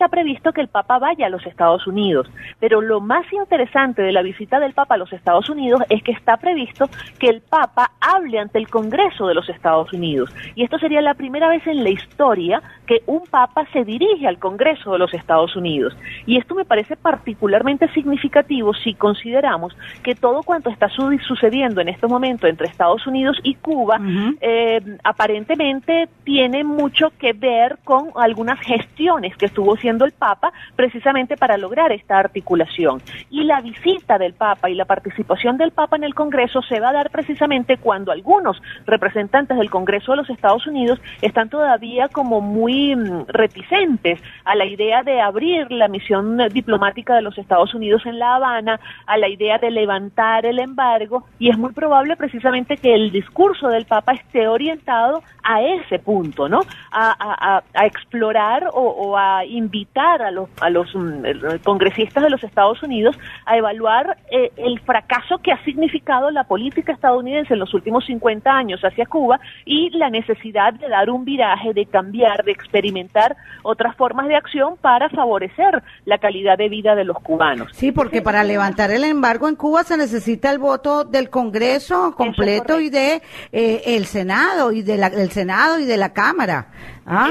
está previsto que el Papa vaya a los Estados Unidos, pero lo más interesante de la visita del Papa a los Estados Unidos es que está previsto que el Papa hable ante el Congreso de los Estados Unidos, y esto sería la primera vez en la historia que un Papa se dirige al Congreso de los Estados Unidos, y esto me parece particularmente significativo si consideramos que todo cuanto está sucediendo en estos momentos entre Estados Unidos y Cuba, aparentemente tiene mucho que ver con algunas gestiones que estuvo haciendo el Papa precisamente para lograr esta articulación. Y la visita del Papa y la participación del Papa en el Congreso se va a dar precisamente cuando algunos representantes del Congreso de los Estados Unidos están todavía como muy reticentes a la idea de abrir la misión diplomática de los Estados Unidos en La Habana, a la idea de levantar el embargo, y es muy probable precisamente que el discurso del Papa esté orientado a ese punto, ¿no? A explorar o a invitar a los congresistas de los Estados Unidos a evaluar el fracaso que ha significado la política estadounidense en los últimos 50 años hacia Cuba y la necesidad de dar un viraje, de cambiar, de experimentar otras formas de acción para favorecer la calidad de vida de los cubanos. Sí, porque para levantar el embargo en Cuba se necesita el voto del Congreso completo y de el Senado y del Senado y de la Cámara.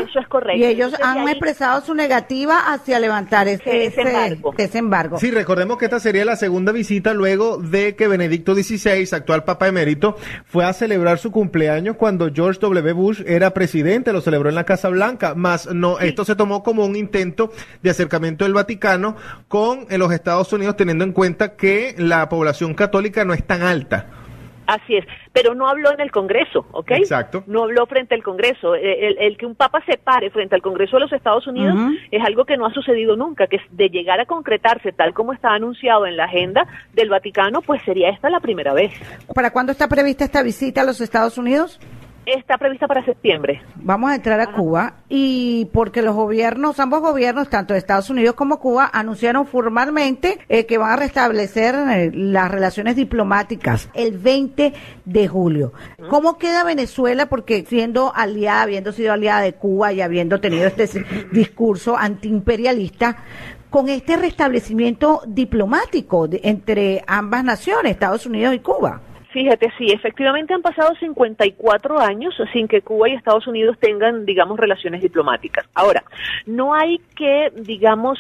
Eso es correcto. Y ellos han expresado su negativa hacia levantar ese embargo. Sí, recordemos que esta sería la segunda visita luego de que Benedicto XVI, actual Papa emérito, fue a celebrar su cumpleaños cuando George W. Bush era presidente, lo celebró en la Casa Blanca, esto se tomó como un intento de acercamiento del Vaticano con los Estados Unidos, teniendo en cuenta que la población católica no es tan alta. Así es, pero no habló en el Congreso, ¿ok? Exacto. No habló frente al Congreso. El que un papa se pare frente al Congreso de los Estados Unidos es algo que no ha sucedido nunca, que de llegar a concretarse tal como está anunciado en la agenda del Vaticano, pues sería esta la primera vez. ¿Para cuándo está prevista esta visita a los Estados Unidos? Está prevista para septiembre. Vamos a entrar a Cuba, y porque ambos gobiernos, tanto de Estados Unidos como Cuba, anunciaron formalmente que van a restablecer las relaciones diplomáticas el 20 de julio. ¿Cómo queda Venezuela? Porque habiendo sido aliada de Cuba y habiendo tenido este discurso antiimperialista, con este restablecimiento diplomático entre ambas naciones, Estados Unidos y Cuba. Fíjate, sí, efectivamente han pasado 54 años sin que Cuba y Estados Unidos tengan, digamos, relaciones diplomáticas. Ahora, no hay que, digamos,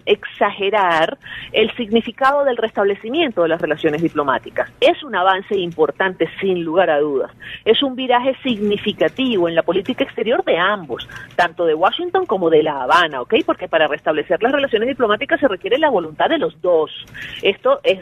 exagerar el significado del restablecimiento de las relaciones diplomáticas. Es un avance importante, sin lugar a dudas. Es un viraje significativo en la política exterior de ambos, tanto de Washington como de La Habana, ¿ok? Porque para restablecer las relaciones diplomáticas se requiere la voluntad de los dos. Esto es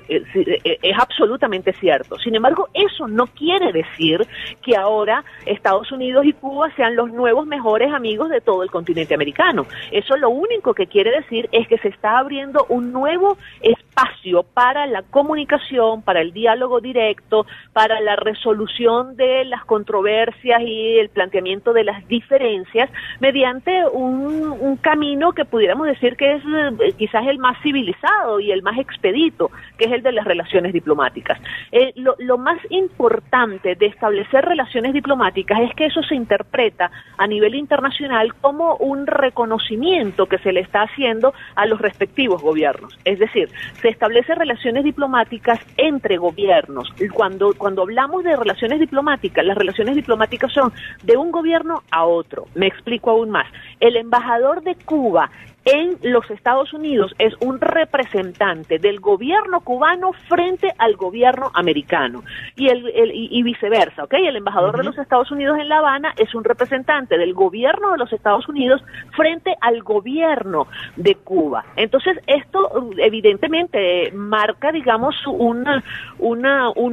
absolutamente cierto. Sin embargo, eso no quiere decir que ahora Estados Unidos y Cuba sean los nuevos mejores amigos de todo el continente americano. Eso lo único que quiere decir es que se está abriendo un nuevo espacio para la comunicación, para el diálogo directo, para la resolución de las controversias y el planteamiento de las diferencias mediante un camino que pudiéramos decir que es quizás el más civilizado y el más expedito, que es el de las relaciones diplomáticas. Lo más importante de establecer relaciones diplomáticas es que eso se interpreta a nivel internacional como un reconocimiento que se le está haciendo a los respectivos gobiernos. Es decir, se establecen relaciones diplomáticas entre gobiernos. Cuando hablamos de relaciones diplomáticas, las relaciones diplomáticas son de un gobierno a otro. Me explico aún más. El embajador de Cuba en los Estados Unidos es un representante del gobierno cubano frente al gobierno americano y viceversa, ¿ok? El embajador de los Estados Unidos en La Habana es un representante del gobierno de los Estados Unidos frente al gobierno de Cuba. Entonces, esto evidentemente marca, digamos, un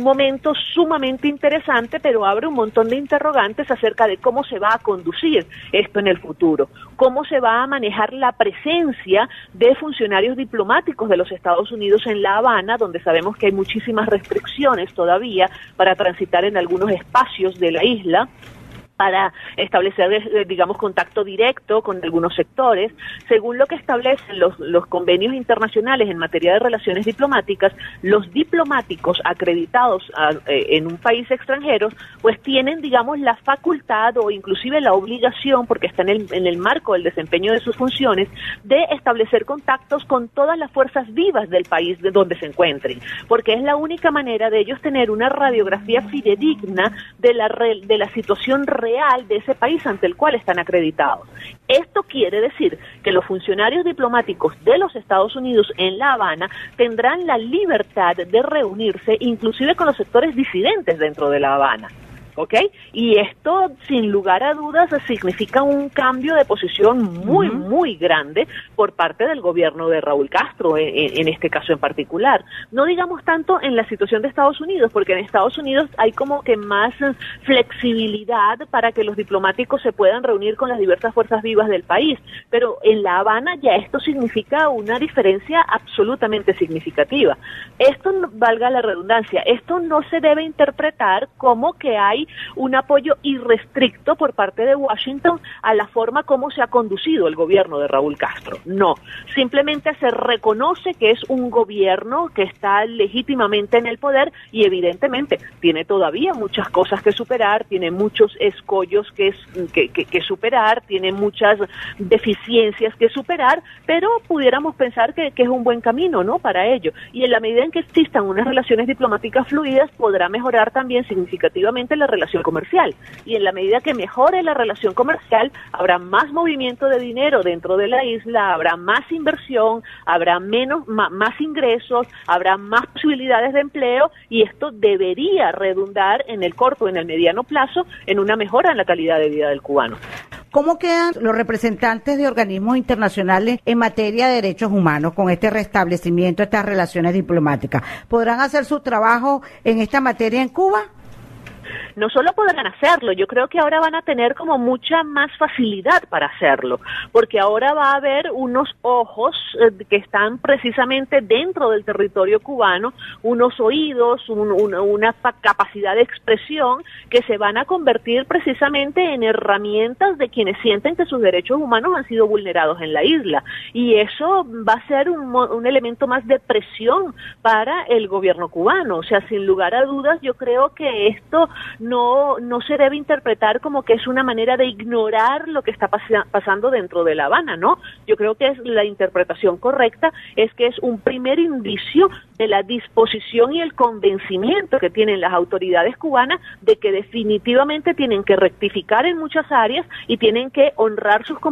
momento sumamente interesante, pero abre un montón de interrogantes acerca de cómo se va a conducir esto en el futuro, cómo se va a manejar la presencia de funcionarios diplomáticos de los Estados Unidos en La Habana, donde sabemos que hay muchísimas restricciones todavía para transitar en algunos espacios de la isla. para establecer, digamos, contacto directo con algunos sectores. Según lo que establecen los convenios internacionales en materia de relaciones diplomáticas, los diplomáticos acreditados en un país extranjero, pues tienen, digamos, la facultad o inclusive la obligación, porque está en el marco del desempeño de sus funciones, de establecer contactos con todas las fuerzas vivas del país de donde se encuentren, porque es la única manera de ellos tener una radiografía fidedigna de la situación real de ese país ante el cual están acreditados. Esto quiere decir que los funcionarios diplomáticos de los Estados Unidos en La Habana tendrán la libertad de reunirse inclusive con los sectores disidentes dentro de La Habana. ¿Ok? Y esto, sin lugar a dudas, significa un cambio de posición muy grande por parte del gobierno de Raúl Castro, en este caso en particular. No digamos tanto en la situación de Estados Unidos, porque en Estados Unidos hay como que más flexibilidad para que los diplomáticos se puedan reunir con las diversas fuerzas vivas del país. Pero en La Habana ya esto significa una diferencia absolutamente significativa. Esto, valga la redundancia, esto no se debe interpretar como que hay un apoyo irrestricto por parte de Washington a la forma como se ha conducido el gobierno de Raúl Castro. No, simplemente se reconoce que es un gobierno que está legítimamente en el poder y evidentemente tiene todavía muchas cosas que superar, tiene muchos escollos que superar, tiene muchas deficiencias que superar, pero pudiéramos pensar que es un buen camino, ¿no?, para ello. Y en la medida en que existan unas relaciones diplomáticas fluidas, podrá mejorar también significativamente la relación comercial, y en la medida que mejore la relación comercial habrá más movimiento de dinero dentro de la isla, habrá más inversión, habrá más ingresos, habrá más posibilidades de empleo, y esto debería redundar en el corto, en el mediano plazo, en una mejora en la calidad de vida del cubano. ¿Cómo quedan los representantes de organismos internacionales en materia de derechos humanos con este restablecimiento de estas relaciones diplomáticas? ¿Podrán hacer su trabajo en esta materia en Cuba? No solo podrán hacerlo, yo creo que ahora van a tener como mucha más facilidad para hacerlo, porque ahora va a haber unos ojos que están precisamente dentro del territorio cubano, unos oídos, una capacidad de expresión que se van a convertir precisamente en herramientas de quienes sienten que sus derechos humanos han sido vulnerados en la isla, y eso va a ser un elemento más de presión para el gobierno cubano. O sea, sin lugar a dudas, yo creo que esto no se debe interpretar como que es una manera de ignorar lo que está pasando dentro de La Habana, ¿no? Yo creo que la interpretación correcta es que es un primer indicio de la disposición y el convencimiento que tienen las autoridades cubanas de que definitivamente tienen que rectificar en muchas áreas y tienen que honrar sus compromisos